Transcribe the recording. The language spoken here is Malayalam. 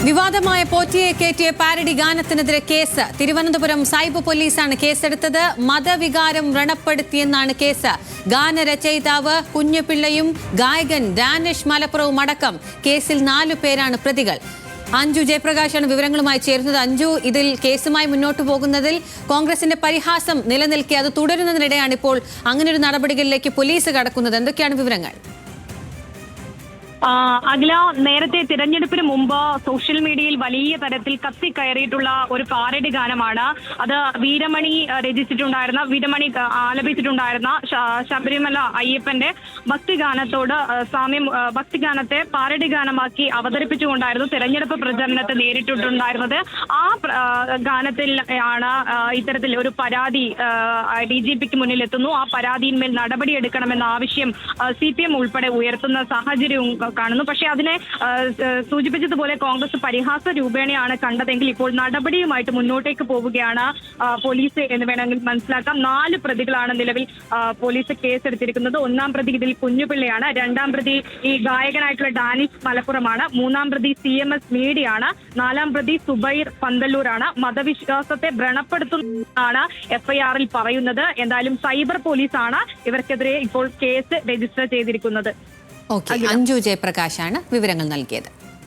വിവാദമായ പോറ്റിയെ കയറ്റിയ പാരഡി ഗാനത്തിനെതിരെ കേസ്. തിരുവനന്തപുരം സൈബർ പോലീസാണ് കേസെടുത്തത്. മതവികാരം വ്രണപ്പെടുത്തിയെന്നാണ് കേസ്. ഗാനരചയിതാവ് കുഞ്ഞുപിള്ളയും ഗായകൻ ഡാനിഷ് മലപ്പുറവും അടക്കം കേസിൽ 4 പേരാണ് പ്രതികൾ. അഞ്ജു ജയപ്രകാശാണ് വിവരങ്ങളുമായി ചേരുന്നത്. അഞ്ജു, ഇതിൽ കേസുമായി മുന്നോട്ട് പോകുന്നതിൽ കോൺഗ്രസിന്റെ പരിഹാസം നിലനിൽക്കെ അത് തുടരുന്നതിനിടെയാണ് ഇപ്പോൾ അങ്ങനൊരു നടപടികളിലേക്ക് പോലീസ് കടക്കുന്നത്. എന്തൊക്കെയാണ് വിവരങ്ങൾ? അഖില, നേരത്തെ തിരഞ്ഞെടുപ്പിന് മുമ്പ് സോഷ്യൽ മീഡിയയിൽ വലിയ തരത്തിൽ കത്തിക്കയറിയിട്ടുള്ള ഒരു പാരഡി ഗാനമാണ് അത്. വീരമണി രചിച്ചിട്ടുണ്ടായിരുന്ന, വീരമണി ആലപിച്ചിട്ടുണ്ടായിരുന്ന ശബരിമല അയ്യപ്പന്റെ ഭക്തിഗാനത്തോട് സാമ്യം, ഭക്തിഗാനത്തെ പാരഡി ഗാനമാക്കി അവതരിപ്പിച്ചുകൊണ്ടായിരുന്നു തിരഞ്ഞെടുപ്പ് പ്രചരണത്തെ നേരിട്ടിട്ടുണ്ടായിരുന്നത്. ആ ഗാനത്തിൽ ആണ് ഇത്തരത്തിൽ ഒരു പരാതി DGPക്ക് മുന്നിൽ എത്തുന്നു. ആ പരാതിയിന്മേൽ നടപടിയെടുക്കണമെന്ന ആവശ്യം CPM ഉൾപ്പെടെ ഉയർത്തുന്ന സാഹചര്യവും കാണുന്നു. പക്ഷേ അതിനെ സൂചിപ്പിച്ചതുപോലെ കോൺഗ്രസ് പരിഹാസ രൂപേണയാണ് കണ്ടതെങ്കിൽ ഇപ്പോൾ നടപടിയുമായിട്ട് മുന്നോട്ടേക്ക് പോവുകയാണ് പോലീസ് എന്ന് വേണമെങ്കിൽ മനസ്സിലാക്കാം. 4 പ്രതികളാണ് നിലവിൽ പോലീസ് കേസെടുത്തിരിക്കുന്നത്. 1-ാം പ്രതി ഇതിൽ കുഞ്ഞുപിള്ളയാണ്. 2-ാം പ്രതി ഈ ഗായകനായിട്ടുള്ള ഡാനിഷ് മലപ്പുറമാണ്. 3-ാം പ്രതി CMS മീഡിയാണ്. 4-ാം പ്രതി സുബൈർ പന്തല്ലൂരാണ്. മതവിശ്വാസത്തെ വ്രണപ്പെടുത്തുന്നതാണ് FIR-ൽ പറയുന്നത്. എന്തായാലും സൈബർ പോലീസാണ് ഇവർക്കെതിരെ ഇപ്പോൾ കേസ് രജിസ്റ്റർ ചെയ്തിരിക്കുന്നത്. അഞ്ജു ജയപ്രകാശാണ് വിവരങ്ങൾ നൽകിയത്.